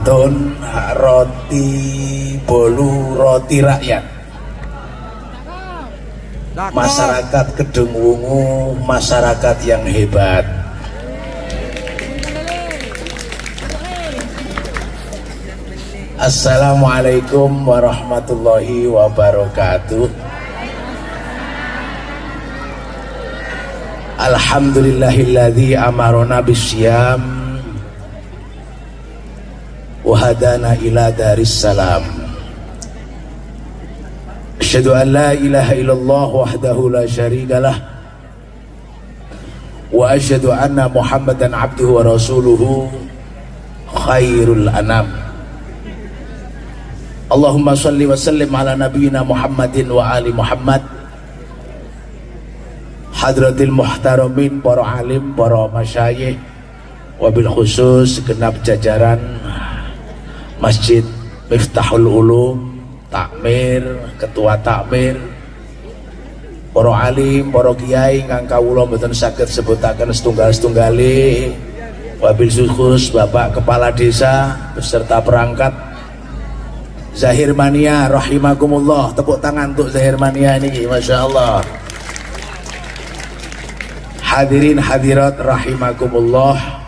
Ramadan roti bolu roti rakyat. Masyarakat Kedung Wungu masyarakat yang hebat. Assalamualaikum warahmatullahi wabarakatuh. Alhamdulillahilladzi amarona bisyam wa hadana ila daris salam. Asyhadu an la ilaha illallah wahdahu la syarikalah wa asyhadu anna Muhammadan abduhu wa rasuluhu khairul anam. Allahumma shalli wa sallim ala nabiyyina Muhammadin wa ali Muhammad. Hadratil muhtaramin, para alim, para masyayikh, wabil khusus genap jajaran Masjid Miftahul Ulum, takmir, ketua takmir, para alim, para kiai ingkang kawula mboten saged sebutaken setunggal-setunggale, wabil khusus Bapak Kepala Desa beserta perangkat Zahir Mania rahimakumullah. Tepuk tangan untuk Zahir Mania ini, Masya Allah. Hadirin hadirat rahimakumullah.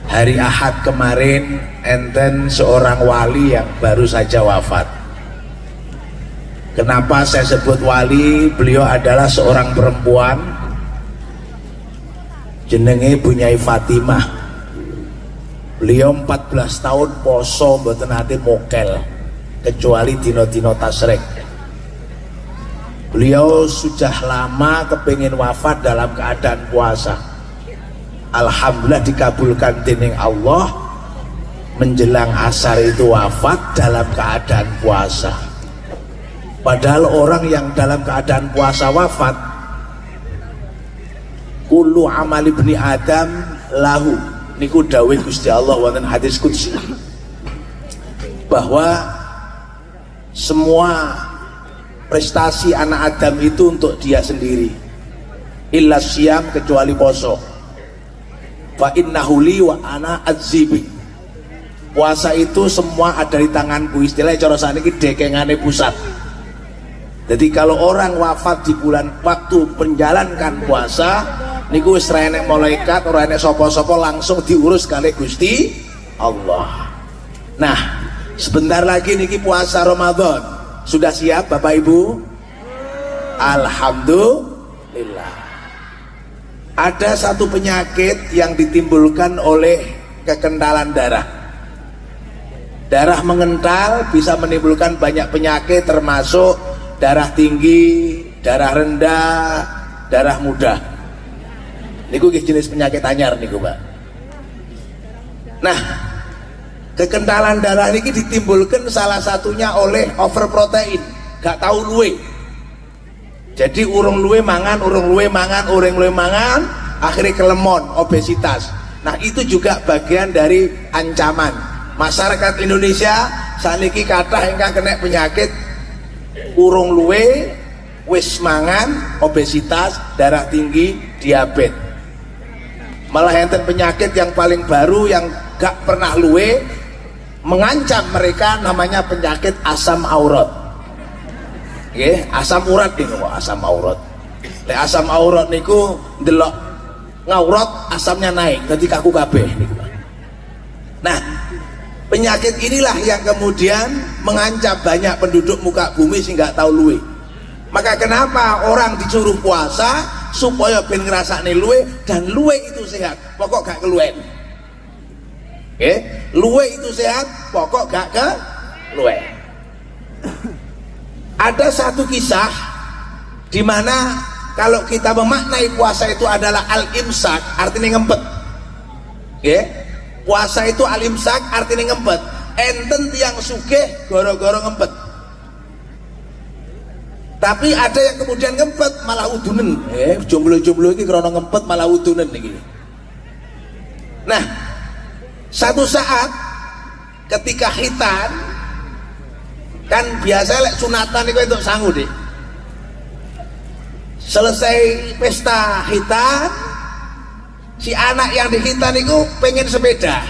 Hari Ahad kemarin enten seorang wali yang baru saja wafat. Kenapa saya sebut wali? Beliau adalah seorang perempuan, jenenge Bunyai Fatimah. Beliau 14 tahun poso mboten nate mokel kecuali dino-dino tasrek. Beliau sudah lama kepingin wafat dalam keadaan puasa. Alhamdulillah dikabulkan dening Allah. Menjelang asar itu wafat dalam keadaan puasa. Padahal orang yang dalam keadaan puasa wafat, kullu amal ibni Adam lahu, niku dawuh Gusti Allah wonten hadis qudsi, bahwa semua prestasi anak Adam itu untuk dia sendiri, illa syam, kecuali poso. Fa innahu li wa ana adzibi. Puasa itu semua ada di tanganku, istilahnya cara sakniki dekengane pusat. Jadi kalau orang wafat di bulan waktu menjalankan puasa niku wis ra enek malaikat, ora enek sapa-sapa, langsung diurus kali Gusti Allah. Nah, sebentar lagi niki puasa Ramadan. Sudah siap Bapak Ibu? Alhamdulillah. Ada satu penyakit yang ditimbulkan oleh kekentalan darah. Darah mengental bisa menimbulkan banyak penyakit, termasuk darah tinggi, darah rendah, darah muda. Niku jenis penyakit anyar niku, Pak. Nah, kekentalan darah ini ditimbulkan salah satunya oleh overprotein, gak tahu luwe. Jadi urung luwe mangan, akhirnya kelemon, obesitas. Nah, itu juga bagian dari ancaman masyarakat Indonesia. Saniki kathah ingkang kena penyakit urung luwe, wis mangan, obesitas, darah tinggi, diabetes. Malah enten penyakit yang paling baru yang gak pernah luwe, mengancam mereka, namanya penyakit asam aurat. Nggih, asam urat niku, asam aurat. Lek asam aurat niku ndelok ngaurat asamnya naik, dadi kaku kabeh niku. Nah, penyakit inilah yang kemudian mengancam banyak penduduk muka bumi sehingga tahu luwe. Maka kenapa orang disuruh puasa supaya ben ngrasakne luwe, dan luwe itu sehat, pokok gak keluwen. Luwe itu sehat, pokok gak ke luwe. Ada satu kisah di mana kalau kita memaknai puasa itu adalah al-imsak, artinya ngempet. Puasa itu al-imsak, artinya ngempet. Enten tiang sugih goro-goro ngempet. Tapi ada yang kemudian ngempet malah udunen. Jomblo-jomblo ini karena ngempet malah udunen nih. Nah, satu saat ketika khitan, kan biasa lek sunatan itu untuk sangu deh. Selesai pesta khitan, si anak yang dikhitan itu pengen sepeda.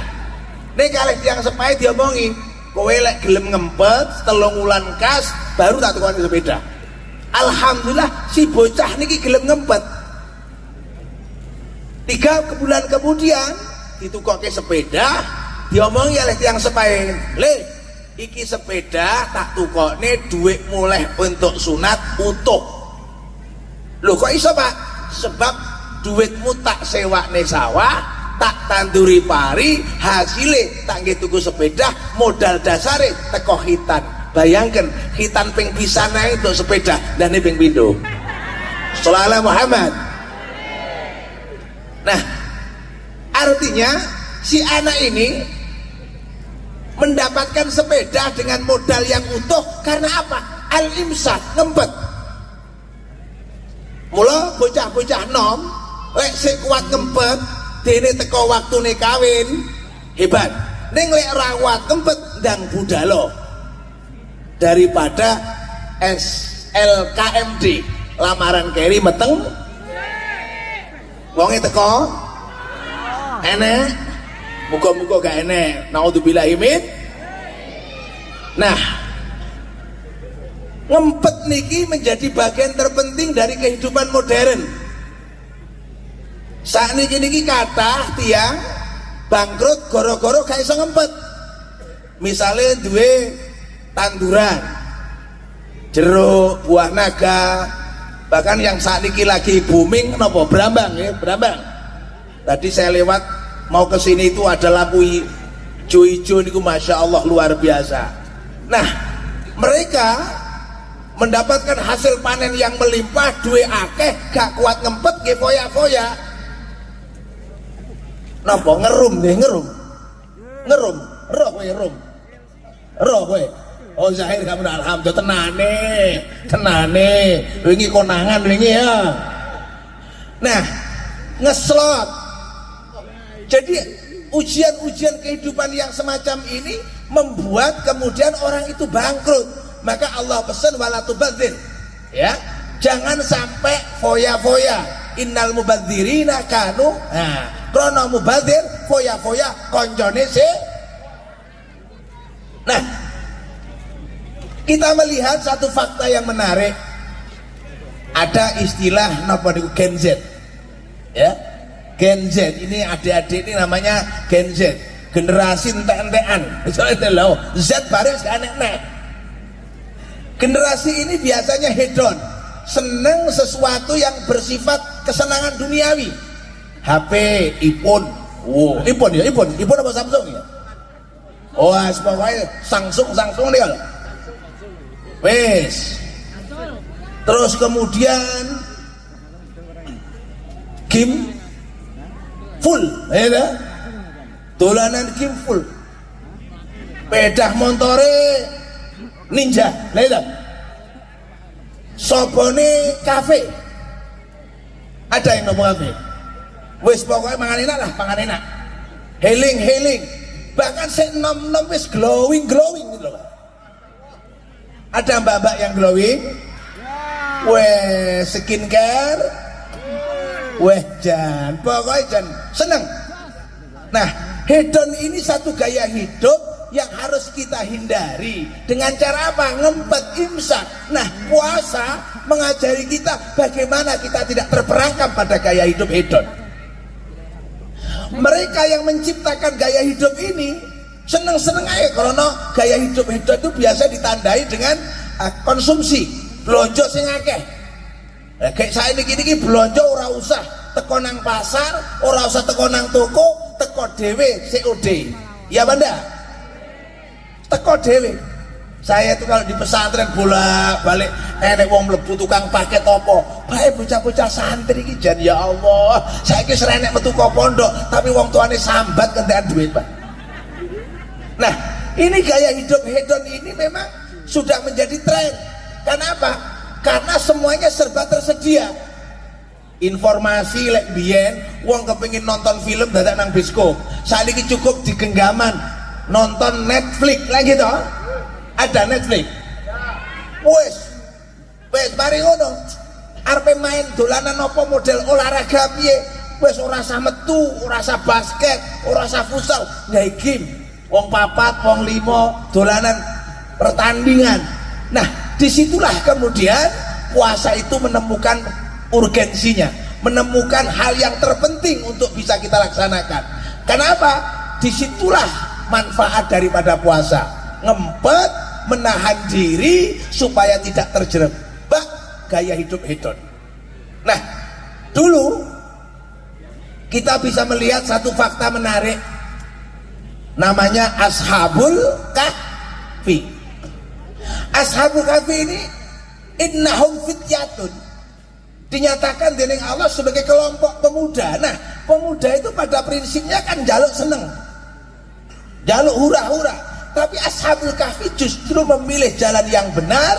nek kalih tiyang sepahe diomongi kowe lek gelem ngempet 3 wulan kas baru tak tukoni sepeda. Alhamdulillah si bocah niki gelem ngempet. 3 bulan kemudian ditukoke sepeda, diomongi oleh tiyang sepahe, "Le, iki sepeda tak tukokne duit mulai untuk sunat utuh." Loh kok iso Pak? Sebab duitmu tak sewakne sawah, tak tanduri pari, hasilnya tak nggih tuku sepeda, modal dasare teko khitan. Bayangkan khitan ping pisan ae untuk sepeda dan ini ping pindho. Shallallahu Muhammad. Nah, artinya si anak ini mendapatkan sepeda dengan modal yang utuh karena apa? Al-imsak, ngempet. Mula bocah-bocah nom lek sik kuat ngempet dene teko waktune kawin hebat. Ning lek ora kuat ngempet ndang budalo. Daripada SLKMD lamaran keri meteng wonge teko enek, muga-muga gak enek, naudzubillahi min. Nah, ngempet niki menjadi bagian terpenting dari kehidupan modern. Saat niki kathah tiyang bangkrut goro-goro gak iso ngempet. Misalnya duwe tanduran jeruk, buah naga, bahkan yang saat ini lagi booming nopo berambang ya, berambang. Tadi saya lewat mau ke sini itu ada lampu hijau-hijau niku masya Allah luar biasa. Nah, mereka mendapatkan hasil panen yang melimpah, duwe akeh, gak kuat ngempet nggih foya-foya. Napa ngerum nggih ngerum. Ngerum, roh kowe rum. Roh kowe. Oh Zahir kamu alhamdulillah tenane wingi konangan wingi ya. Nah, ngeslot. Jadi ujian-ujian kehidupan yang semacam ini membuat kemudian orang itu bangkrut. Maka Allah pesan wala tubadzir. Ya, jangan sampai foya-foya. Innal mubadzirina kanu. Nah, krono mubadzir foya-foya koncone sih. Nah, kita melihat satu fakta yang menarik. Ada istilah napa niku Gen Z. Ya. Gen Z ini adik-adik ini namanya Gen Z. Generasi entek-entekan. Misalnya lho, Z baris enek-enek. Generasi ini biasanya hedon, seneng sesuatu yang bersifat kesenangan duniawi. HP, iPhone. Wow, iPhone ya, iPhone apa Samsung ya? Oh, pokoknya Samsung dia. Wes. Terus kemudian game full, ya. Dolanan game full. Pedah montore Ninja, ya. Sobone kafe. Ada yang ngomong kafe. Wes pokoknya mangan enak lah, mangan enak. Healing. Bahkan saya nom-nom wis glowing gitu loh. Ada mbak-mbak yang glowing, weh skincare, weh jan, pokoknya jan seneng. Nah, hedon ini satu gaya hidup yang harus kita hindari. Dengan cara apa? Ngempet, imsak. Nah, puasa mengajari kita bagaimana kita tidak terperangkap pada gaya hidup hedon. Mereka yang menciptakan gaya hidup ini seneng-seneng aja karena gaya hidup itu biasa ditandai dengan konsumsi, belanja sing akeh. Nah, kayak saya ini belanja ora usah teko nang pasar, ora usah teko nang toko, teko dhewe COD. Ya Banda? Teko dhewe. Saya itu kalau di pesantren bolak-balik enek wong mlebu tukang paket apa, bae bocah-bocah santri iki jan ya Allah, saiki serenek metu ke pondok tapi wong tuane sambat kentekan duit, Pak. Nah, ini gaya hidup hedon ini memang sudah menjadi tren. Kenapa? Karena semuanya serba tersedia. Informasi lek biyen wong kepengin nonton film dadak nang bioskop. Saiki cukup di genggaman nonton Netflix lagi toh. Ada Netflix. Wes mari ngono. Arep main dolanan apa model olahraga piye? Wes ora usah metu, ora usah basket, ora usah futsal, gawe game. wong papat, wong limo, dolanan pertandingan. Nah, disitulah kemudian puasa itu menemukan urgensinya, menemukan hal yang terpenting untuk bisa kita laksanakan. Kenapa? Disitulah manfaat daripada puasa, ngempet, menahan diri supaya tidak terjebak gaya hidup hedon. Nah, dulu kita bisa melihat satu fakta menarik, namanya Ashabul Kahfi. Ashabul Kahfi ini innahum fityatun, dinyatakan dening Allah sebagai kelompok pemuda. Nah, pemuda itu pada prinsipnya kan jaluk seneng, jaluk hura-hura. Tapi Ashabul Kahfi justru memilih jalan yang benar.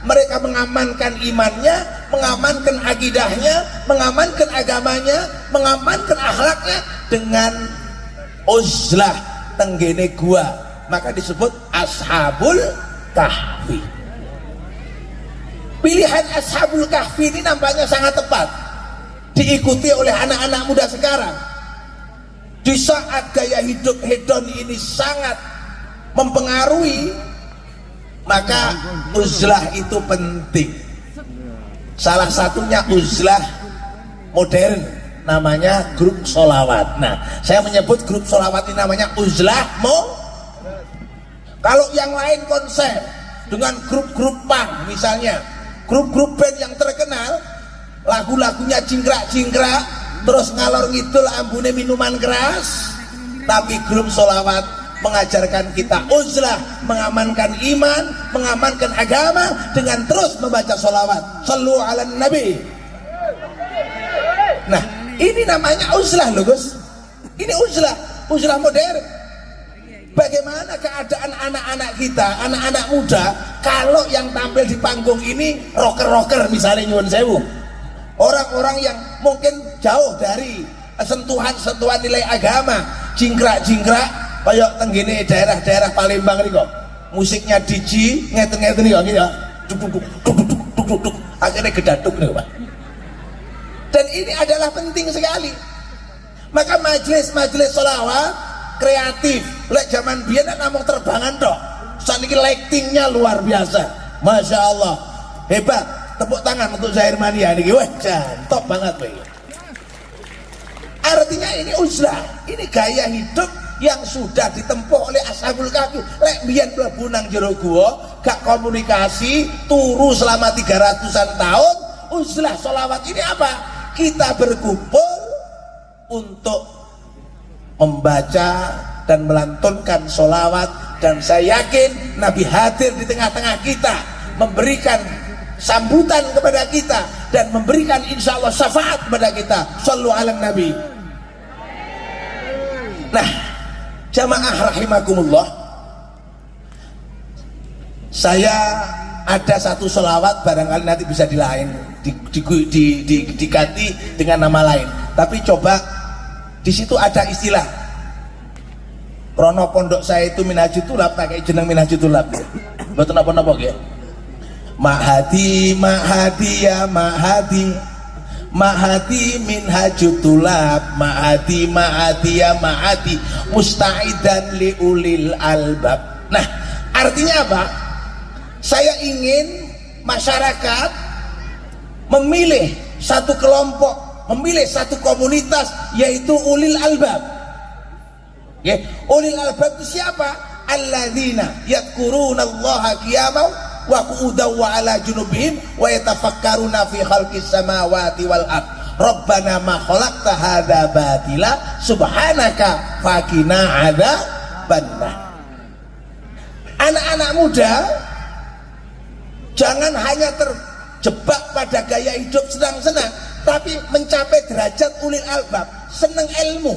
Mereka mengamankan imannya, mengamankan akidahnya, mengamankan agamanya, mengamankan akhlaknya dengan uzlah tenggene gua. Maka disebut Ashabul Kahfi. Pilihan Ashabul Kahfi ini nampaknya sangat tepat, diikuti oleh anak-anak muda sekarang. Di saat gaya hidup hedon ini sangat mempengaruhi, maka uzlah itu penting. Salah satunya uzlah modern, namanya grup sholawat. Nah, saya menyebut grup sholawat ini namanya uzlah Kalau yang lain konser dengan grup-grup punk misalnya, grup-grup band yang terkenal, lagu-lagunya jingkrak-jingkrak, terus ngalor ngidul ambune minuman keras. Tapi grup sholawat mengajarkan kita uzlah, mengamankan iman, mengamankan agama dengan terus membaca sholawat. Shallu ala nabi. Nah, ini namanya uzlah loh Gus. Ini uzlah modern. Bagaimana keadaan anak-anak kita, anak-anak muda, kalau yang tampil di panggung ini rocker-rocker misalnya, nyuwun sewu, orang-orang yang mungkin jauh dari sentuhan-sentuhan nilai agama, jingkrak-jingkrak kayak tenggene daerah-daerah Palembang nih kok, musiknya DJ ngeten-ngeten nih kok, gitu ya, duk, akhirnya gedaduk nih Pak. Dan ini adalah penting sekali. Maka majelis-majelis sholawat kreatif, lek zaman biyen kan namung terbangan tok, saniki lightingnya luar biasa, masya Allah, hebat. Tepuk tangan untuk Zahir Mania niki, wah jantop banget Pak. Artinya ini uzlah, ini gaya hidup yang sudah ditempuh oleh Ashabul Kahfi. Lek biyen mlebu nang jero gua, gak komunikasi, turu selama 300-an tahun. Uzlah sholawat ini apa? Kita berkumpul untuk membaca dan melantunkan sholawat, dan saya yakin Nabi hadir di tengah-tengah kita, memberikan sambutan kepada kita dan memberikan insya Allah syafaat kepada kita. Shallu ala nabi. Nah, jamaah rahimakumullah, saya ada satu sholawat, barangkali nanti bisa diganti dengan nama lain. Tapi coba di situ ada istilah, krono pondok saya itu Minhajul Tulab, pakai jeneng Minhajul Tulab. Betul apa-apa ya? Mahadi, Mahadi ya Mahadi, Mahadi Minhajul Tulab, Mahadi, Mahadi ya Mahadi, musta'idan liulil albab. Nah, artinya apa? Saya ingin masyarakat memilih satu kelompok, memilih satu komunitas, yaitu ulil albab. Ya, ulil albab itu siapa? Alladzina yadhkurunallaha qiyaman wa qu'udan wa ala junubihim wa yatafakkaruna fi khalqis samawati wal ard. Rabbana ma khalaqta hadza batila subhanaka faqina adzabannar. Anak-anak muda jangan hanya terjebak pada gaya hidup senang-senang, tapi mencapai derajat ulil albab, seneng ilmu.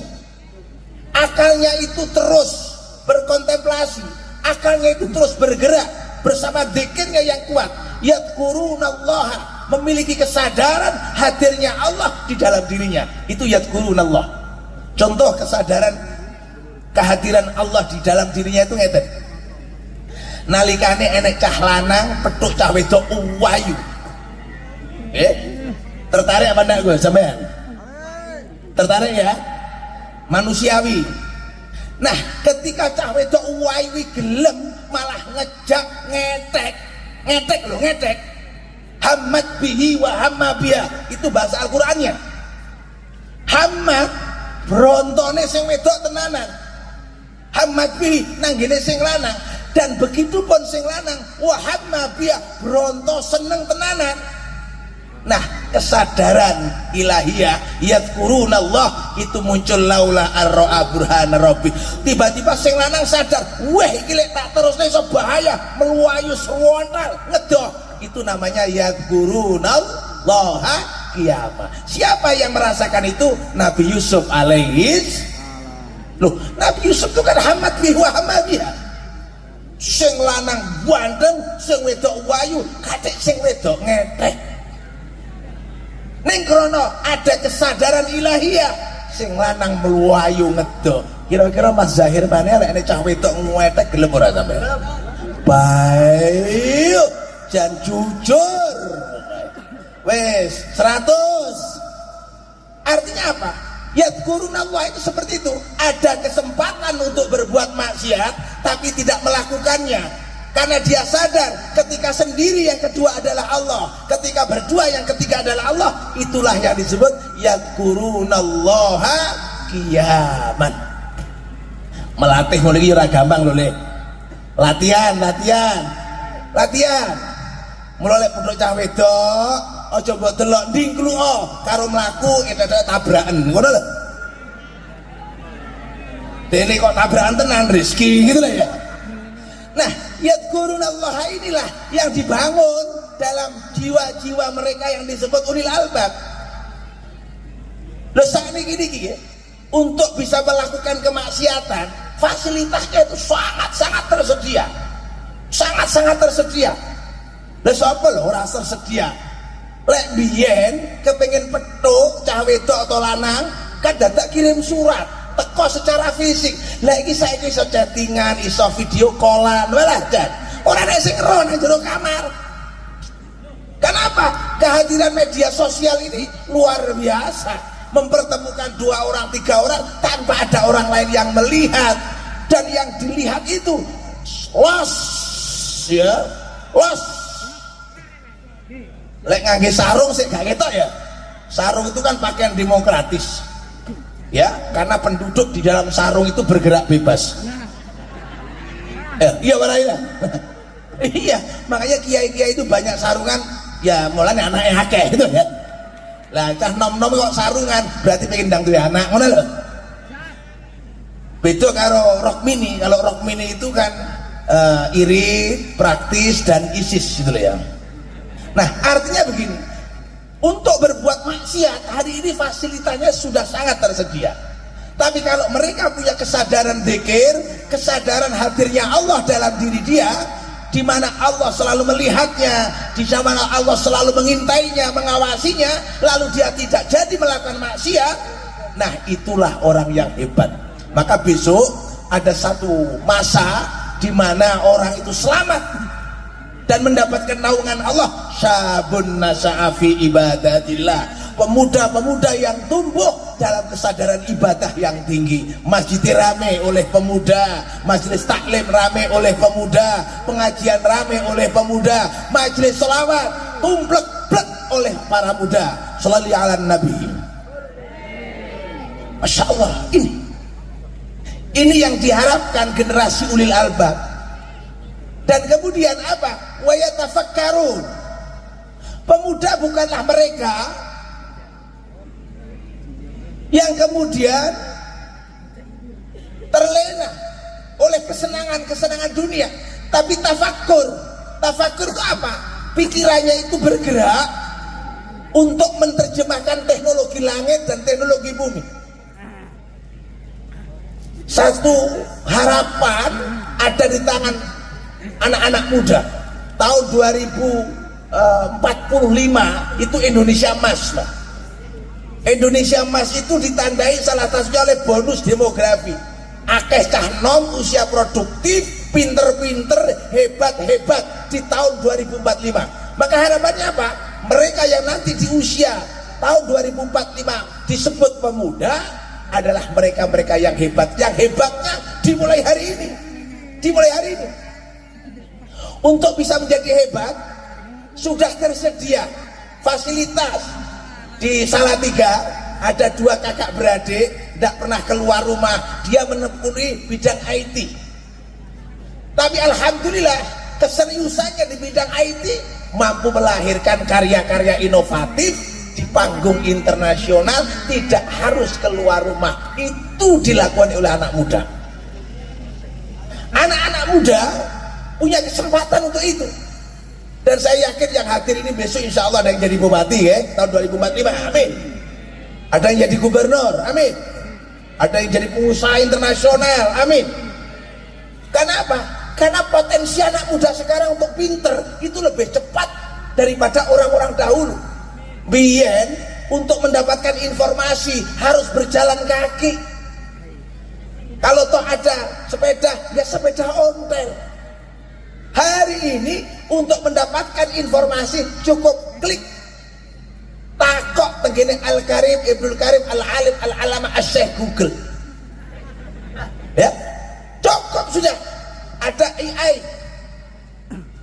Akalnya itu terus berkontemplasi, akalnya itu terus bergerak bersama dzikirnya yang kuat. Yadhkurunallaha, memiliki kesadaran hadirnya Allah di dalam dirinya. Itu yadhkurunallah. Contoh kesadaran kehadiran Allah di dalam dirinya itu ngeten. Nalikane enek cah lanang petuk cah wedok uwayu. Tertarik apa enggak gue sampean? Tertarik ya? Manusiawi. Nah, ketika cah wedok wayu gelem malah ngejak ngetek loh, ngetek. Hamad bihi wa hamma biha, itu bahasa Al-Qur'annya. Hamad brontone sing wedok tenanan. Hamad bihi nanggene sing lanang, dan begitu pun sing lanang wa hamma biha bronto seneng tenanan. Nah, kesadaran ilahiyah yadkurunallah itu muncul laula arro'a burhana rabbi. Tiba-tiba sing lanang sadar, wah iki lek tak terusne iso bahaya, meluayu sewontal ngedoh. Itu namanya yadkurunallaha qiyamah. Siapa yang merasakan itu? Nabi Yusuf alaihis. Loh, Nabi Yusuf itu kan hamad bihi wa hamma biha. Sing lanang bandeng, sing wedok wayu, katik sing wedok ngetek. Ning krono ada kesadaran ilahiyah, sing lanang mluwayu ngedok. Kira-kira Mas Zahir mana lek nek cah wedok ngwetek gelem ora sampe? Baik, jan jujur. Wes 100. Artinya apa? Yadkurunallah itu seperti itu. Ada kesempatan untuk berbuat maksiat tapi tidak melakukannya. Karena dia sadar ketika sendiri yang kedua adalah Allah, ketika berdua yang ketiga adalah Allah. Itulah yang disebut yadkurunallaha qiyaman. Melatih mulai ora gampang lho, Le. Latihan. Mulai pondok cah wedok, aja mbok delok ndingkluo karo mlaku etek tabrakan. Ngono lho. Dene kok tabrakan tenan rezeki gitu lah ya. Nah, yadkurunallaha inilah yang dibangun dalam jiwa-jiwa mereka yang disebut ulil albab. Loh, saat ini ya, untuk bisa melakukan kemaksiatan, fasilitasnya itu sangat-sangat tersedia. Sangat-sangat tersedia. Loh, siapa loh orang tersedia? Lek biyen kepengen petuk cah wedok atau lanang, kan dadak kirim surat. Teko secara fisik. Lah iki saiki iso chattingan, iso video callan, walah jan. Ora nek sing ro nang jero kamar. Kenapa? Kehadiran media sosial ini luar biasa, mempertemukan 2 orang, 3 orang tanpa ada orang lain yang melihat, dan yang dilihat itu los, ya, los. Lek ngangge sarung sik gak ketok ya. Sarung itu kan pakaian demokratis. Ya, karena penduduk di dalam sarung itu bergerak bebas. Iya mana? Iya, makanya kiai-kiai itu banyak sarungan. Ya, mulanya anaknya akeh itu ya. Lah, cah nom-nom kok sarungan, berarti pengen ndang duwe anak, ngono lho. Beda karo rok mini. Kalau rok mini itu kan irit, praktis, dan isis gitu loh ya. Nah, artinya begini. Untuk berbuat maksiat hari ini fasilitasnya sudah sangat tersedia. Tapi kalau mereka punya kesadaran dzikir, kesadaran hadirnya Allah dalam diri dia, di mana Allah selalu melihatnya, di mana Allah selalu mengintainya, mengawasinya, lalu dia tidak jadi melakukan maksiat, nah itulah orang yang hebat. Maka besok ada satu masa di mana orang itu selamat dan mendapatkan naungan Allah. Syabun nasa'a fi ibadatillah, pemuda-pemuda yang tumbuh dalam kesadaran ibadah yang tinggi. Masjid rame oleh pemuda, majelis taklim rame oleh pemuda, pengajian rame oleh pemuda, majelis selawat tumplek-plek oleh para muda. Sholli ala Nabi. Masya Allah, ini yang diharapkan generasi ulil albab. Dan kemudian apa? Wa yatafakkarun. Pemuda bukanlah mereka yang kemudian terlena oleh kesenangan-kesenangan dunia, tapi tafakkur. Tafakkur itu apa? Pikirannya itu bergerak untuk menerjemahkan teknologi langit dan teknologi bumi. Satu harapan ada di tangan anak-anak muda. Tahun 2045 itu Indonesia Emas, Pak. Indonesia Emas itu ditandai salah satunya oleh bonus demografi. Akeh cah nom usia produktif, pinter-pinter, hebat-hebat di tahun 2045. Maka harapannya apa? Mereka yang nanti di usia tahun 2045 disebut pemuda, adalah mereka-mereka yang hebat. Yang hebatnya dimulai hari ini. Dimulai hari ini. Untuk bisa menjadi hebat, sudah tersedia fasilitas. Di Salatiga ada 2 kakak beradik, tidak pernah keluar rumah. Dia menekuni bidang IT. Tapi alhamdulillah keseriusannya di bidang IT mampu melahirkan karya-karya inovatif di panggung internasional, tidak harus keluar rumah. Itu dilakukan oleh anak muda. Anak-anak muda punya kesempatan untuk itu. Dan saya yakin yang hadir ini besok insya Allah ada yang jadi bupati ya, tahun 2045, amin. Ada yang jadi gubernur, amin. Ada yang jadi pengusaha internasional, amin. Kenapa? Karena potensi anak muda sekarang untuk pinter itu lebih cepat daripada orang-orang dahulu. Biyen untuk mendapatkan informasi harus berjalan kaki. Kalau toh ada sepeda, ya sepeda ontel. Hari ini untuk mendapatkan informasi cukup klik. Takok tegene Al-Karim, Ibnul Karim, Al-Alim, Al-Alama, Asy-Syaikh Google. Ya, cukup sudah. Ada AI,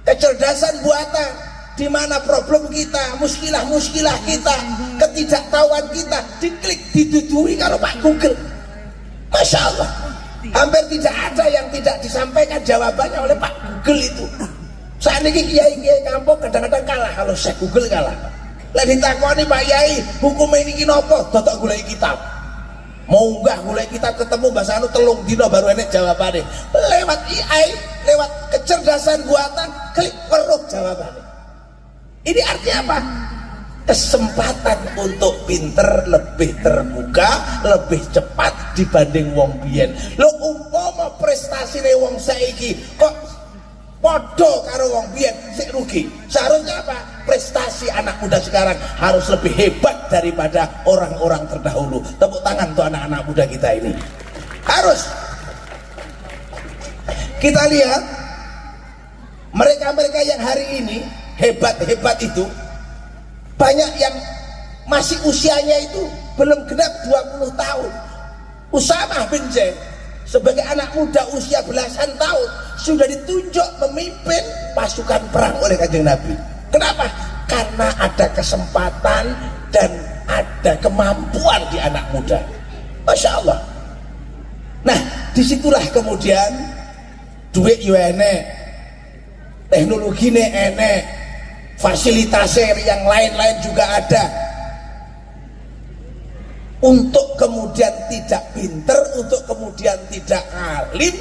kecerdasan buatan, di mana problem kita, muskilah-muskilah kita, ketidaktahuan kita, diklik, didudui kalau Pak Google. Masya Allah, hampir tidak ada yang tidak disampaikan jawabannya oleh Pak Google itu. Saat ini kiai-kiai kampung kadang-kadang kalah kalau Syekh Google kalah. Lah ditakoni Pak Yai, hukum ini nopo? Totok gulai kitab. Mau enggak mulai kita ketemu bahasa anu telung dino baru enek jawabannya. Lewat AI, lewat kecerdasan buatan, klik weruh jawabannya. Ini artinya apa? Kesempatan untuk pinter lebih terbuka, lebih cepat dibanding wong biyen. Lho umpama prestasi wong saiki kok podo karo wong biyen, sik rugi. Seharusnya apa? Prestasi anak muda sekarang harus lebih hebat daripada orang-orang terdahulu. Tepuk tangan untuk anak-anak muda kita ini. Harus. Kita lihat mereka-mereka yang hari ini hebat-hebat itu, banyak yang masih usianya itu belum genap 20 tahun. Usamah bin Zaid sebagai anak muda usia belasan tahun sudah ditunjuk memimpin pasukan perang oleh Kanjeng Nabi. Kenapa? Karena ada kesempatan dan ada kemampuan di anak muda. Masya Allah. Nah, disitulah kemudian duit yo enek, teknologi enek, fasilitasnya yang lain-lain juga ada. Untuk kemudian tidak pinter, untuk kemudian tidak alim,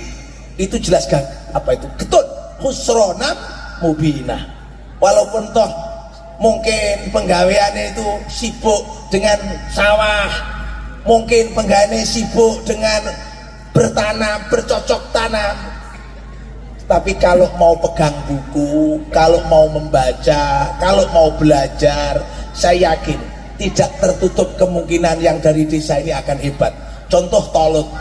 itu jelaskan apa itu? Getun, khusronam mubinah. Walaupun toh mungkin penggaweannya itu sibuk dengan sawah, mungkin penggaweannya sibuk dengan bertanam, bercocok tanam, tapi kalau mau pegang buku, kalau mau membaca, kalau mau belajar, saya yakin tidak tertutup kemungkinan yang dari desa ini akan hebat. Contoh Tolut.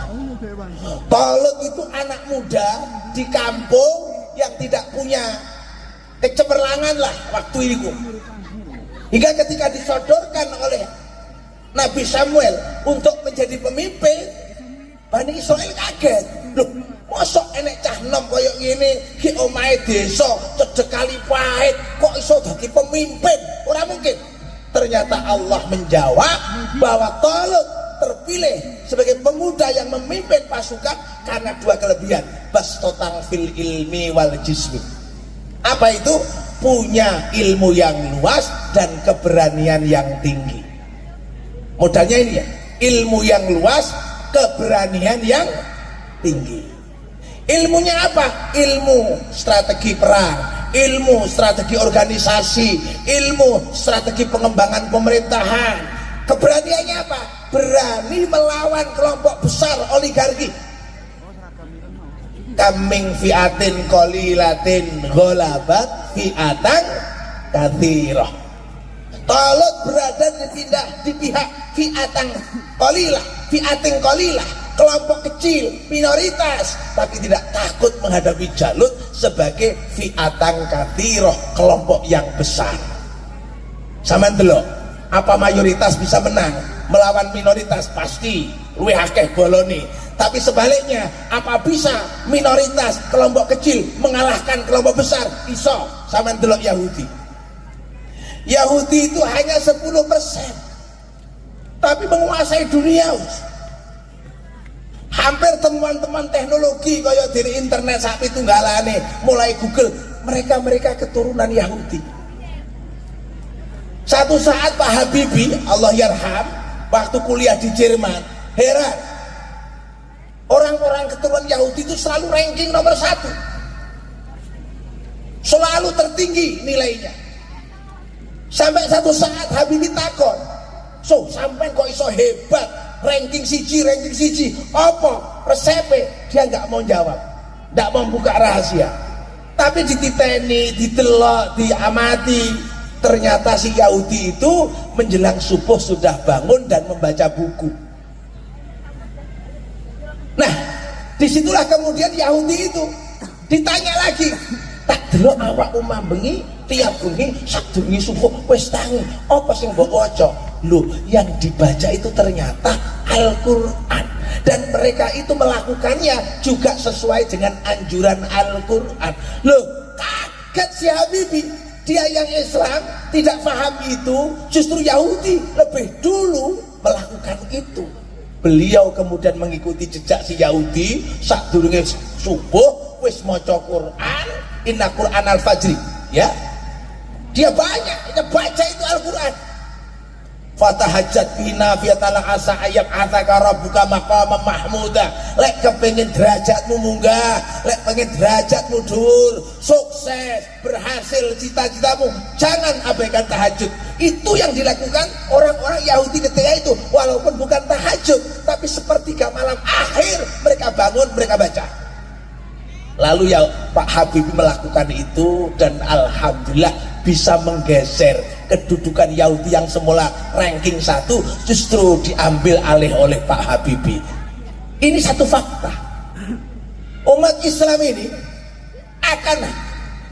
Tolut itu anak muda di kampung yang tidak punya kecemerlangan lah waktu itu. Hingga ketika disodorkan oleh Nabi Samuel untuk menjadi pemimpin, Bani Israel kaget. Loh, mosok enek cah nom koyok gini, ki omahe desa cedek kali pahit, kok iso dadi pemimpin? Ora mungkin. Ternyata Allah menjawab bahwa Tolut terpilih sebagai pemuda yang memimpin pasukan karena 2 kelebihan, bastotang fil ilmi wal jismi. Apa itu? Punya ilmu yang luas dan keberanian yang tinggi. Modalnya ini ya, ilmu yang luas, keberanian yang tinggi. Ilmunya apa? Ilmu strategi perang, ilmu strategi organisasi, ilmu strategi pengembangan pemerintahan. Keberaniannya apa? Berani melawan kelompok besar oligarki. Kaming fiatin qalilatin ghalabat fiatan katsirah. Tolut berada di pihak fiatan qalilah, fiatin qalilah, kelompok kecil, minoritas, tapi tidak takut menghadapi Jalut sebagai fiatan katsirah, kelompok yang besar. Sama ndelok, apa mayoritas bisa menang? melawan minoritas pasti luwih akeh bolone. Tapi sebaliknya, apa bisa minoritas kelompok kecil mengalahkan kelompok besar? Iso. Sampeyan delok Yahudi. Yahudi itu hanya 10%, tapi menguasai dunia. Hampir temuan-temuan teknologi kaya di internet sapi tunggalane, mulai Google, mereka keturunan Yahudi. Satu saat Pak Habibie, Allah yarham, waktu kuliah di Jerman, heran, orang-orang keturunan Yahudi itu selalu ranking nomor 1, selalu tertinggi nilainya. Sampai satu saat Habibie takon, so sampai kok iso hebat, ranking siji, apa resepe? Dia nggak mau jawab, nggak mau buka rahasia. Tapi dititeni, ditelok, diamati, ternyata si Yahudi itu menjelang subuh sudah bangun dan membaca buku. Nah, disitulah kemudian Yahudi itu ditanya lagi, tak delok awak umah bengi tiap bengi sadurunge subuh wis tangi apa sing mbok waca? Loh, yang dibaca itu ternyata Al-Qur'an, dan mereka itu melakukannya juga sesuai dengan anjuran Al-Qur'an. Loh, kaget si Habibie, dia yang Islam tidak paham itu, justru Yahudi lebih dulu melakukan itu. Beliau kemudian mengikuti jejak si Yahudi, sadurunge subuh wis maca Quran, inna Quran al-fajri, ya. Dia banyak baca itu Al-Qur'an. Fatahajjat bina fiyatala asa ayat ataka rabbuka maqama mahmuda. Lek kepengin derajatmu munggah, lek pengen derajatmu dhuwur, sukses, berhasil cita-citamu, jangan abaikan tahajud. Itu yang dilakukan orang-orang Yahudi ketika itu, walaupun bukan tahajud, tapi sepertiga malam akhir mereka bangun, mereka baca. Lalu ya Pak Habibie melakukan itu, dan alhamdulillah bisa menggeser kedudukan Yahudi yang semula ranking 1 justru diambil alih oleh Pak Habibie. Ini satu fakta. Umat Islam ini akan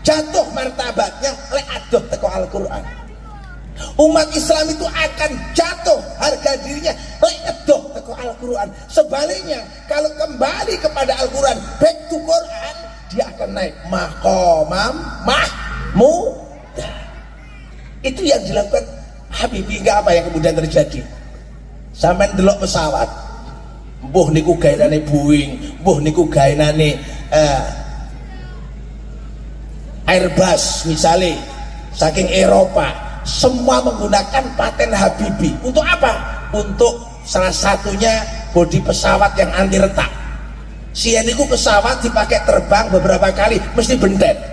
jatuh martabatnya lek adoh teko Al-Qur'an. Umat Islam itu akan jatuh harga dirinya lek adoh teko Al-Qur'an. Sebaliknya, kalau kembali kepada Al-Qur'an, back to Quran, dia akan naik maqamam mahmud. Itu yang dilakukan Habibie. Enggak, apa yang kemudian terjadi? Sampai delok pesawat, mbuh niku gaenane Boeing, mbuh niku gaenane Airbus misalnya, saking Eropa, semua menggunakan paten Habibie. Untuk apa? Untuk salah satunya bodi pesawat yang anti retak. Sien niku pesawat dipakai terbang beberapa kali mesti bendet.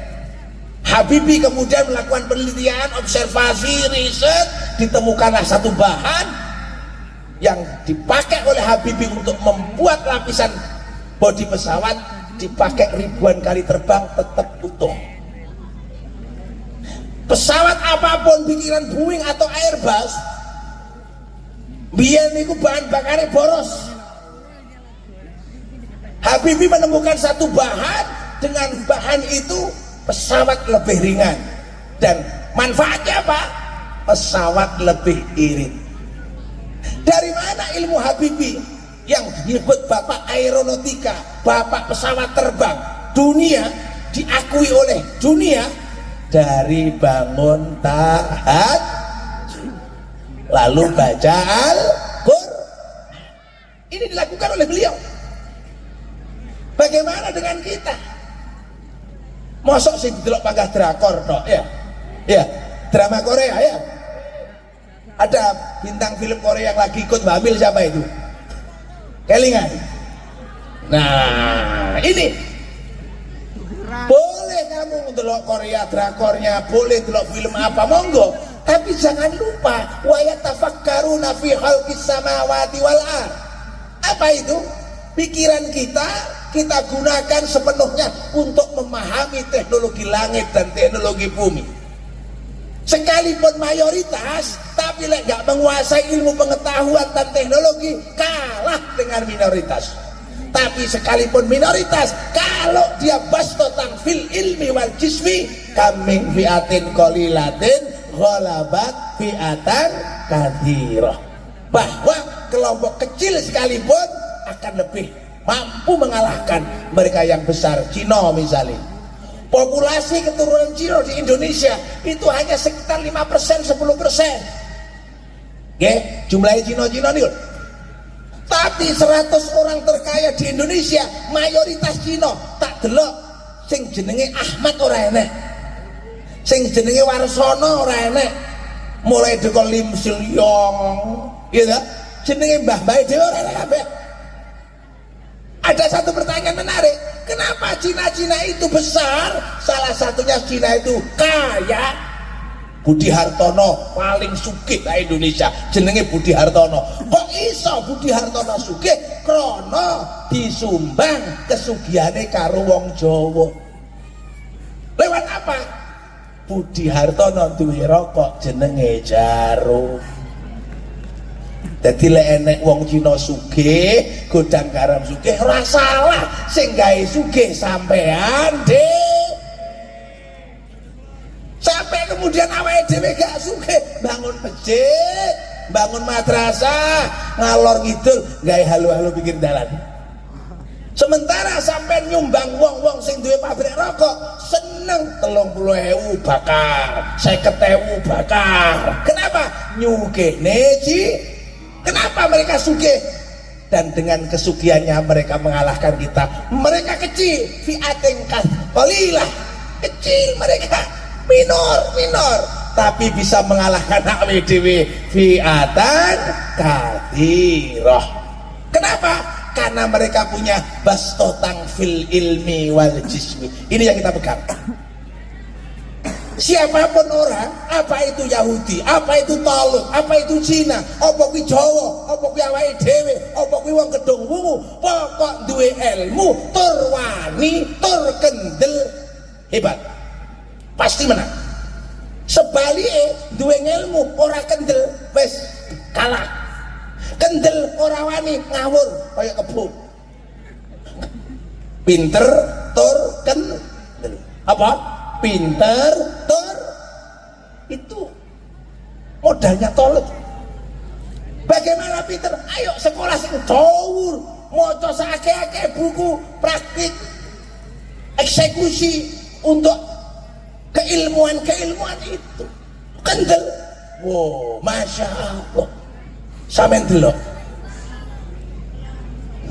Habibie kemudian melakukan penelitian, observasi, riset, ditemukanlah satu bahan yang dipakai oleh Habibie untuk membuat lapisan bodi pesawat, dipakai ribuan kali terbang tetap utuh. Pesawat apapun pikiran Boeing atau Airbus, biyen niku bahan bakarnya boros. Habibie menemukan satu bahan, dengan bahan itu pesawat lebih ringan, dan manfaatnya apa? Pesawat lebih irit. Dari mana ilmu Habibie yang disebut bapak aeronautika, bapak pesawat terbang dunia, diakui oleh dunia? Dari bangun tahajud lalu baca Al-Qur'an. Ini dilakukan oleh beliau. Bagaimana dengan kita? Mosok sih didelok panggah drakor tok, ya. Ya, drama Korea, ya. Ada bintang film Korea yang lagi ikut hamil, siapa itu? Kelingan. Nah, ini boleh kamu delok Korea drakornya, boleh delok film apa, monggo. Tapi jangan lupa wa yatafakkaruna fi khalqis samawati wal ardh. Apa itu? Pikiran kita gunakan sepenuhnya untuk memahami teknologi langit dan teknologi bumi. Sekalipun mayoritas, tapi nggak menguasai ilmu pengetahuan dan teknologi, kalah dengan minoritas. Tapi sekalipun minoritas, kalau dia bastotan fil ilmi wal jismi, kaming fiatin qalilatin ghalabat fiatan katsirah. bahwa kelompok kecil sekalipun akan lebih mampu mengalahkan mereka yang besar. Cina misalnya, populasi keturunan Cina di Indonesia itu hanya sekitar 5%, 10%. Jumlahnya Cina-Cina nih. Tapi 100 orang terkaya di Indonesia mayoritas Cina. Tak delok sing jenenge Ahmad ora enek, sing jenenge Warsono ora enek, mulai deko Lim Sil Yong gitu, jenenge mbah-mbah dhewe ora enek kabeh. Ada satu pertanyaan menarik, kenapa Cina-Cina itu besar? Salah satunya Cina itu kaya. Budi Hartono paling sugih lah Indonesia, jenenge Budi Hartono. Kok iso Budi Hartono sugih? Krono disumbang kesugihane karo wong Jawa. Lewat apa? Budi Hartono duwe rokok jenenge Jarum. Dadi lek enek wong Cina sugih, godang garam sugih, ora salah sing gawe sugih sampean, Dik. Sampai kemudian awake dhewe gak sugih, bangun masjid, bangun madrasah, ngalor ngidul gawe halu-halu pinggir dalan. Sementara sampai nyumbang wong-wong sing duwe pabrik rokok seneng 30.000 bakar, 50.000 bakar. Kenapa? Nyugihne Ci. Kenapa mereka sugih? Dan dengan kesugihannya mereka mengalahkan kita. Mereka kecil, fi'atin qalilah, kecil mereka, minor, tapi bisa mengalahkan awake dhewe fi'atan katsirah. Kenapa? Karena mereka punya bastotang fil ilmi wal jismi. Ini yang kita pegang. Siapapun orang, apa itu Yahudi, apa itu Talut, apa itu Cina, apa kuwi Jawa, apa kuwi awake dhewe, apa kuwi wong gedung wungu, pokok duwe ilmu, tur wani, tur kendel, hebat. Pasti menang. Sebaliknya duwe ilmu ora kendel, wis kalah. Kendel ora wani ngawur kaya kebo. Pinter tur kendel. Apa? Pinter tur itu modalnya Talut. Bagaimana pinter? Ayo sekolah sing dhawur, maca sakake buku praktik, eksekusi untuk keilmuan itu. Kendel. Wow, masya Allah. Sampeyan delok.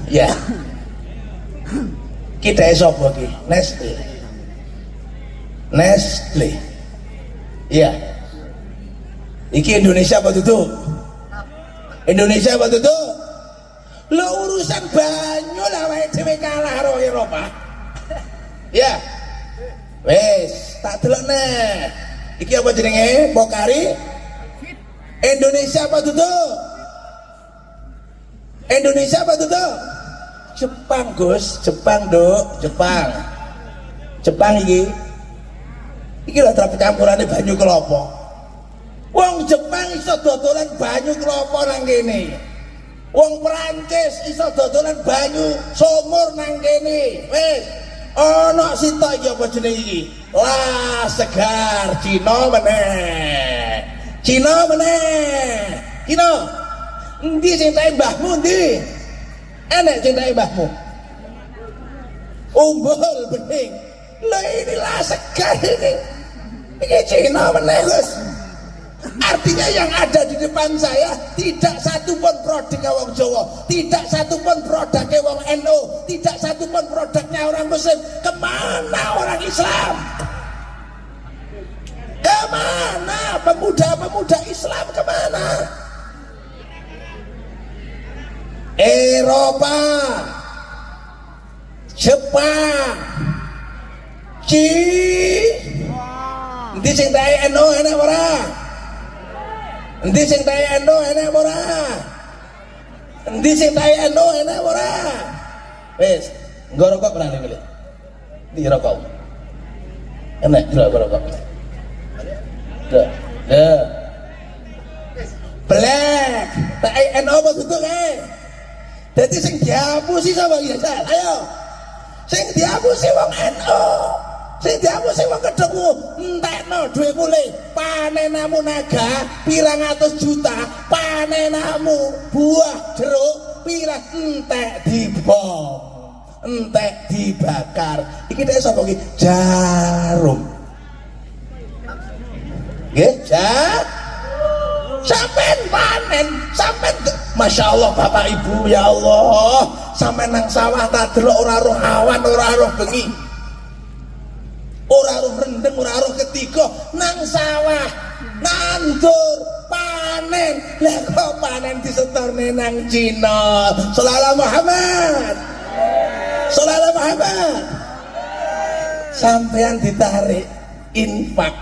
Ya. Kita sapa iki? Nestle. Iya. Iki Indonesia apa tutup? Indonesia apa tutup? Lo urusan banyu lah wae dhewe kalah karo Eropa. Ya. Wes, tak delok neh. Iki apa jenenge? Pokari. Indonesia apa tutup? Indonesia apa tutup? Jepang, Gus. Jepang, Dok. Jepang iki. Iki lho campurannya banyu kelapa. Wong Jepang iso dodolan banyu kelapa nang kene. Wong Perancis iso dodolan banyu sumur nang kene. Wis ana sitok iki apa jenenge iki? Lah segar Cina meneh. Cina. Endi sing tae mbahmu endi? Enek sing tae mbahmu. Umbul bening. Lah inilah segar ini. Ini Cina menelus. Artinya yang ada di depan saya tidak satu pun produknya wong Jawa, tidak satu pun produknya wong NU, tidak satu pun produknya orang Muslim. Kemana orang Islam? Kemana pemuda-pemuda Islam? Kemana? Eropa, Jepang, Endi sing tae NU enek ora? Endi sing tae NU enek ora? Endi sing tae NU enek ora? Wis, nggo rokok berani milih. Di rokok. Enek rokok. Dah. Black, tae NU apa tutuk kae? Dadi sing dihapusi sapa iki, Jal? Ayo. Sing dihapusi wong NU. Sing dihapusi wong kedemu entekno duwe mulih panenamu naga pirang atus juta, panenamu buah jeruk pirang entek dibom, entek dibakar. Iki dhek sapa iki? Jarum. Nggih, sampean panen, sampean Masya Allah Bapak Ibu, ya Allah, sampean nang sawah tak delok ora roh awan, ora roh bengi, ora roh rendeng, ora roh ketiga, nang sawah nandur panen. Lah kok panen disetorne nang Cina. Shallallahu Muhammad, shallallahu Muhammad. Sampean ditarik infak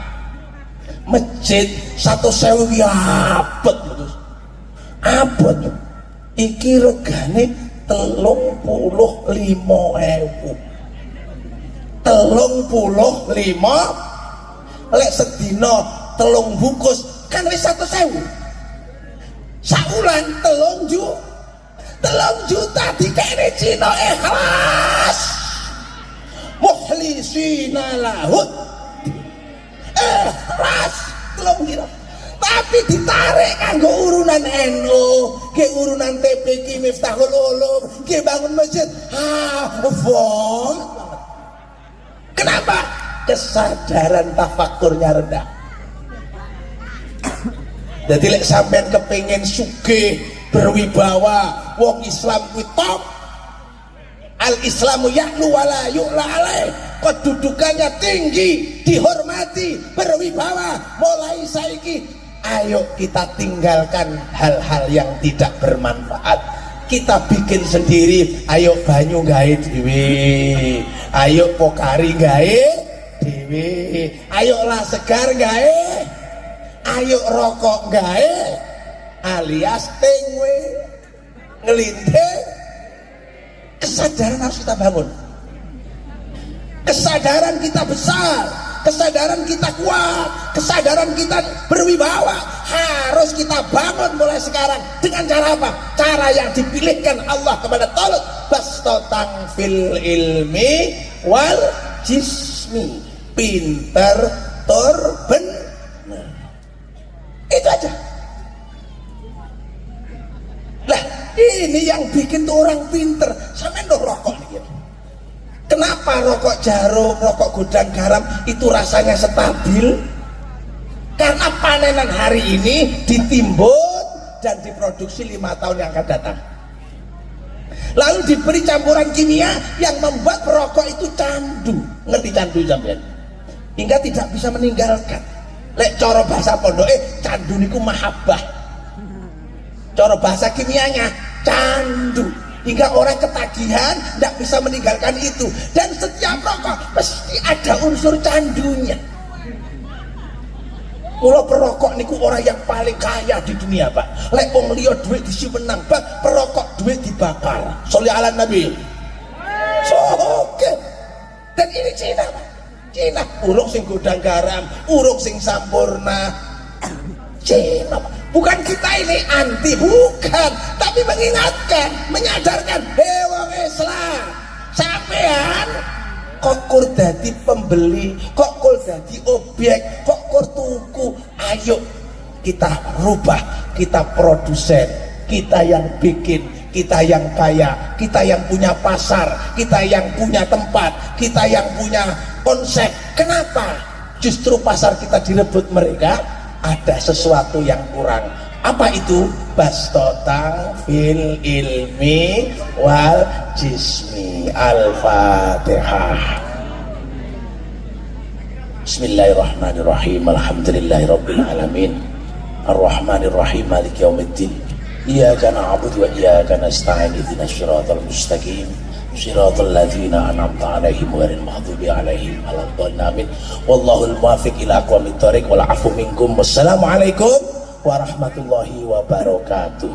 masjid 100.000 ya abot, abot iki regane 35.000 lek sedina 3 bungkus kan wis 100.000 saulan 3 juta dikene Cina ikhlas mukhlisina lahud ikhlas 3 kilo. Tapi ditarik kanggo urunan NU, ke urunan TPQ Miftahul Ulum, ke bangun masjid. Hafal. Kenapa? Kesadaran tafakurnya rendah. Jadi lek sampean kepengin sugih, berwibawa, wong Islam kuwi top. Al-Islamu ya'lu wa la yu'la alaih. Kedudukannya tinggi, dihormati, berwibawa. Mulai saiki ayo kita tinggalkan hal-hal yang tidak bermanfaat. Kita bikin sendiri. Ayo banyu gawe dhewe, ayo pokari gawe dhewe, ayo lah segar gawe, ayo rokok gawe, alias tengwe ngelinting. Kesadaran harus kita bangun. Kesadaran kita besar, kesadaran kita kuat, kesadaran kita berwibawa harus kita bangun mulai sekarang. Dengan cara apa? Cara yang dipilihkan Allah kepada Talut, bastotang fil ilmi wal jismi, pinter tur bener. Itu aja. Lah ini yang bikin tuh orang pinter. Sampeyan ndok rokok nih. Kenapa rokok jarum, rokok gudang garam itu rasanya stabil? Karena panenan hari ini ditimbun dan diproduksi 5 tahun yang akan datang. Lalu diberi campuran kimia yang membuat perokok itu candu. Ngerti candu sampean? Hingga tidak bisa meninggalkan. Lek cara bahasa pondoke candu niku mahabbah. Cara bahasa kimianya candu. Hingga orang ketagihan tidak bisa meninggalkan itu. Dan setiap rokok mesti ada unsur candunya. Kalau perokok niku orang yang paling kaya di dunia, Pak. Lek wong liya duit disimpenang, Pak, perokok duit dibakar. Sholli ala Nabi. Oke. Dan ini Cina, Pak. Cina urung sing gudang garam, urung sing sampurna. Cina, Pak. Bukan kita ini anti, bukan, tapi mengingatkan, menyadarkan, hei wong Islam, sampean kok kur dadi pembeli, kok kur dadi objek, kok kur tuku. Ayo kita rubah, kita produsen, kita yang bikin, kita yang kaya, kita yang punya pasar, kita yang punya tempat, kita yang punya konsep. Kenapa justru pasar kita direbut mereka? Ada sesuatu yang kurang. Apa itu? Bastotang fil ilmi wal jismi. Al-Fatihah. Bismillahirrahmanirrahim. Alhamdulillahirabbil alamin. Ar-Rahmanirrahim. Maliki yaumiddin. Iyyaka na'budu wa iyyaka nasta'in. Ihdinas shiratal mustaqim. Shiratal ladzina an'amta 'alaihim ghairil maghdubi 'alaihim waladdallin. Amin. Wallahul muwaffiq ila aqwamit thoriq wal 'afu minkum. Wassalamualaikum warahmatullahi wabarakatuh.